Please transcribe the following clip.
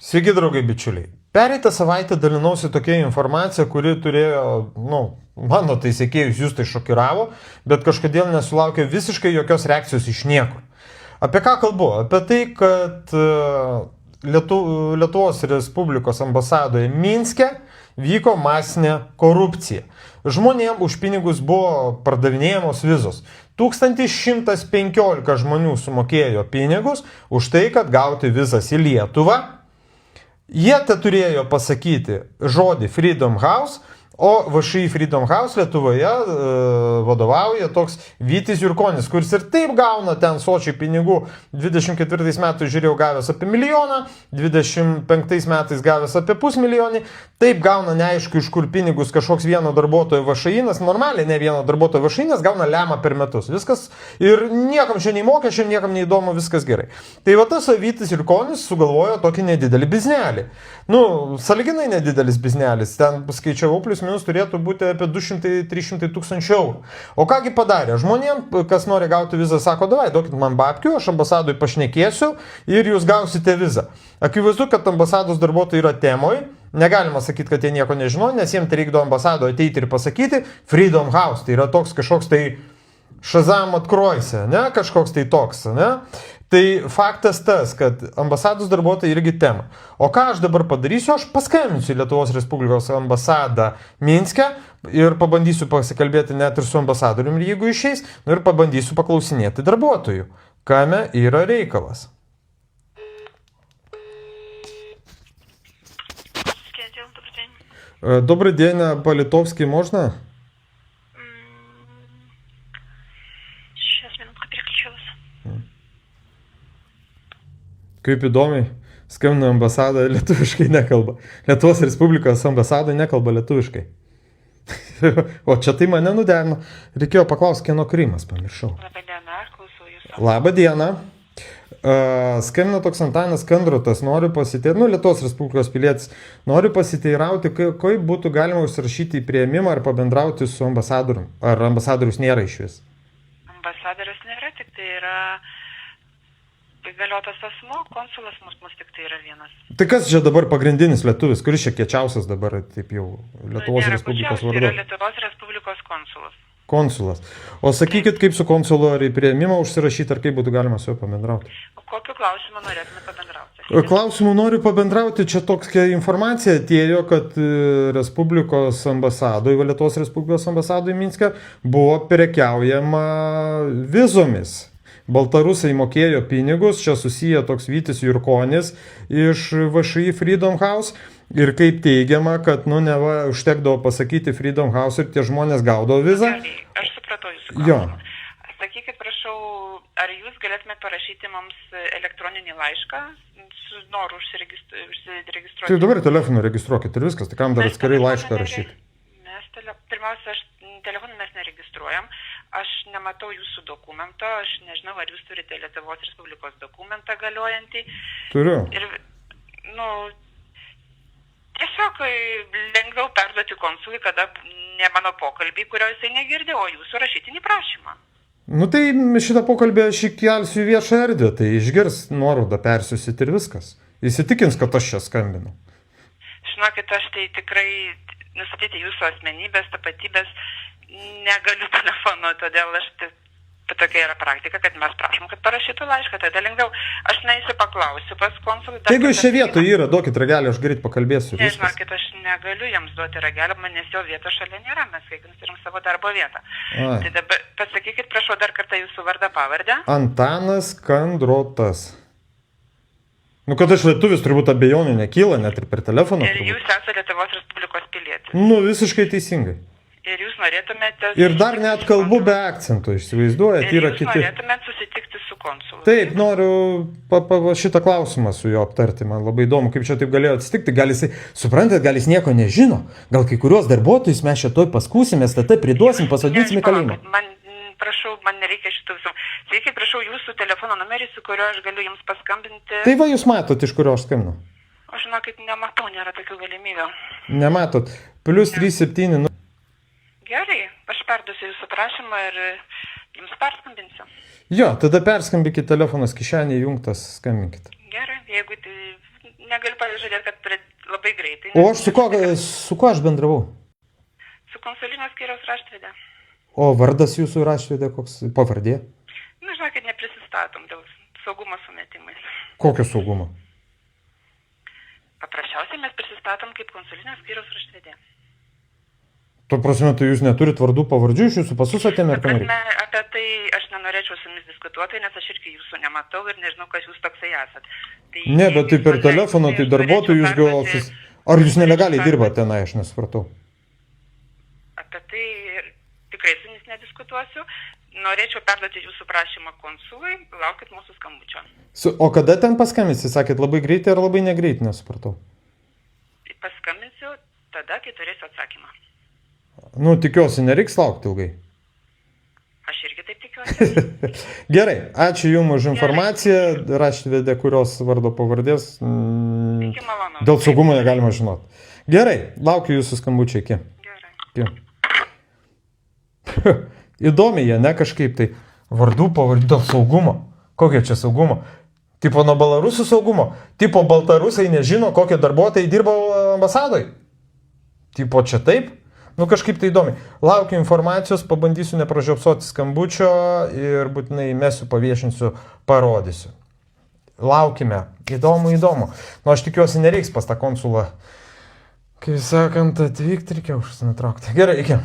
Sveiki, draugai bičiuliai. Pereitą savaitę dalinausi tokia informacija, kuri turėjo, mano tai sekėjus jūs tai šokiravo, bet kažkodėl nesulaukė visiškai jokios reakcijos iš niekur. Apie ką kalbu? Apie tai, kad Lietuvos Respublikos ambasadoje Minske vyko masinė korupcija. Žmonėms už pinigus buvo pardavinėjamos vizos. 1115 žmonių sumokėjo pinigus už tai, kad gauti vizas į Lietuvą. Jie te turėjo pasakyti žodį Freedom House, o VŠI Freedom House Lietuvoje vadovauja toks Vytis Jurkonis, kuris ir taip gauna ten sočiai pinigų. 24 metais žiūrėjau gavęs apie 1 milijoną, 25 metais gavęs apie 500 000, taip gauna neaišku iš kur pinigus kažkoks vieno darbuotojo VŠI, nes normaliai ne vieno darbuotojo VŠI, nes gauna lemą per metus. Viskas ir niekam čia nei mokesčių, niekam neįdomu, viskas gerai. Tai va tas Vytis Jurkonis sugalvojo tokį nedidelį biznelį. Sąlyginai nedidelis biznelis, ten skaičiavau plius minus turėtų būti apie 200-300 tūkstančių eurų. O kągi padarė? Žmonėm, kas nori gauti vizą, sako, davai, duokit man babkių, aš ambasadui pašnekėsiu ir jūs gausite vizą. Akivaizdu, kad ambasados darbuotojai yra temoj, negalima sakyti, kad jie nieko nežino, nes jiems tai reikdo ambasadoje ateiti ir pasakyti Freedom House, tai yra toks kažkoks tai Shazam atkroise, ne, kažkoks tai toks, ne. Tai faktas tas, kad ambasados darbuotojai irgi tema. O ką aš dabar padarysiu? Aš paskambinsiu Lietuvos Respublikos ambasadą Minske ir pabandysiu pasikalbėti net ir su ambasadoriumi, jeigu išeis, ir pabandysiu paklausinėti darbuotojų, kame yra reikalas. Добрый день, по-литовски можно? Kaip įdomiai, skambina ambasada, lietuviškai nekalba. Lietuvos Respublikos ambasada nekalba lietuviškai. O čia tai mane nuderino. Reikėjo paklausti, kieno Krymas, pamiršau. Labą dieną, klausau jūsų. Labą dieną. Skambina toks Antanas Kandrotas, noriu pasiteirauti, Lietuvos Respublikos pilietis, noriu pasiteirauti, kaip būtų galima užsirašyti į priėmimą ar pabendrauti su ambasadorium. Ar ambasadorius nėra iš vis? Ambasadorius nėra, tik tai yra įgaliotas asmuo, konsulas mus tik tai yra vienas. Tai kas čia dabar pagrindinis lietuvis, kuris čia kiečiausias dabar, taip jau, Lietuvos Respublikos vardu? Yra Lietuvos Respublikos konsulas. Konsulas. O sakykit, kaip su konsulu, ar į priėmimą užsirašyti, ar kaip būtų galima su juo pabendrauti? O kokiu klausimu norėtume pabendrauti? Klausimų noriu pabendrauti, čia tokia informacija atėjo, kad Respublikos ambasadoje, Lietuvos Respublikos ambasadoje Minske buvo prekiaujama vizomis. Baltarusai mokėjo pinigus, čia susiję toks Vytis Jurkonis iš VŠI Freedom House ir kaip teigiama, kad neva užtekdavo pasakyti Freedom House ir tie žmonės gaudavo vizą. Aš supratau jūsų klausimą. Sakykit, prašau, ar jūs galėtumėte parašyti mums elektroninį laišką su noru užsiregistruoti? Tai dabar telefonu registruokit ir viskas, tai kam dar atskirai laišką rašyti? Pirmiausia, telefonu mes neregistruojam. Aš nematau jūsų dokumento, aš nežinau, ar jūs turite Lietuvos Respublikos dokumentą galiojantį. Turiu. Ir, tiesiog lengviau perduoti konsului, kada ne mano pokalbį, kurio jisai negirdė, o jūsų rašytinį prašymą. Tai šitą pokalbį aš įkelsiu į viešą erdvę, tai išgirs nuorodą, persiusit ir viskas. Įsitikins, kad aš čia skambinu. Žinokit, aš tai tikrai nustatyti jūsų asmenybės, tapatybės negaliu telefonu, todėl tokia yra praktika, kad mes prašom, kad parašytų laišką, tada lengviau. Aš neįsiu paklausiu pas konsulą. Taigi čia vietoje yra, duokit ragelį, aš greit pakalbėsiu. Nežinokit, aš negaliu jiems duoti ragelį, nes jo vietos šalia nėra, mes kiekvienas turim savo darbo vietą. Tai dabar pasakykit, prašau dar kartą jūsų vardą pavardę. Antanas Kandrotas. Kad aš lietuvis, turbūt abejonių nekyla, net ir per telefoną. Ir jūs esate Lietuvos Respublikos pilietis. Visiškai teisingai. Ir jūs norėtumėte... Ir dar net kalbu be akcentų, įsivaizduojat, yra kiti. Ir jūs norėtumėte susitikti su konsulu. Taip, noriu šitą klausimą su juo aptarti, man labai įdomu, kaip čia taip galėjo atsitikti. Gal jisai, suprantat, gal jis nieko nežino, gal kai kuriuos darbuotojus mes čia toj paskūsim, STT priduosim, pasodinsim į kalėjimą. Prašau, man nereikia šitų visų. Sveiki, prašau jūsų telefono numerį, su kuriuo aš galiu jums paskambinti. Tai va, jūs matot, iš kurio aš skambinu? Aš žinokit, nematau, nėra tokių galimybių. Nematot. +37. Gerai, aš perduosiu jūsų prašymą ir jums perskambinsiu. Jo, tada perskambinkit, telefonas kišenėje įjungtas, skambinkit. Gerai, jeigu negaliu pažadėti, kad labai greitai. O aš su kuo aš bendravau? Su konsulinio skyriaus raštvedė. O vardas jūsų raštvedė koks? Pavardė? Na, žinokit, neprisistatom dėl saugumo sumetimais. Kokio saugumo? Paprasčiausiai mes prisistatom kaip konsulinio skyriaus raštvedė. Tuo prasme, tai jūs neturit vardų pavardžių, iš jūsų pasus atėmė ir ką nereikia? Apie tai aš nenorėčiau su jumis diskutuoti, nes aš irgi jūsų nematau ir nežinau, kas jūs toksai esat. Tai, Ne, bet tai per telefoną, tai darbuotojų jūs gal... Ar jūs nelegaliai dirbate tenai, aš nesupratau. Apie tai tikrai su jumis nediskutuosiu. Norėčiau perduoti jūsų prašymą konsului, laukit mūsų skambučio. O kada ten paskambinsi? Sakėt labai greitai ar labai negreit, nesupratau. Paskambinsiu tada, kai turėsiu atsakymą. Nu, tikiuosi, nereiks laukti ilgai. Aš irgi taip tikiuosi. Gerai, ačiū Jums už informaciją, raštvedė, kurios vardo pavardės. Iki malonaus. Dėl saugumo negalima žinoti. Gerai, laukiu Jūsų skambučio, iki. Gerai. Įdomi jie, ne kažkaip tai. Vardų pavardė dėl saugumo. Kokie čia saugumo? Tipo nuo Belarusų saugumo. Tipo baltarusai nežino, kokie darbuotojai dirba ambasadoj. Tipo čia taip. Nu kažkaip tai įdomi. Laukiu informacijos, pabandysiu nepražiopsoti skambučio ir būtinai mesiu, paviešinsiu, parodysiu. Laukime. Įdomu. Nu aš tikiuosi nereiks pas tą konsulą, kaip sakant, atvykti, reikia užsinutraukti. Gerai, iki.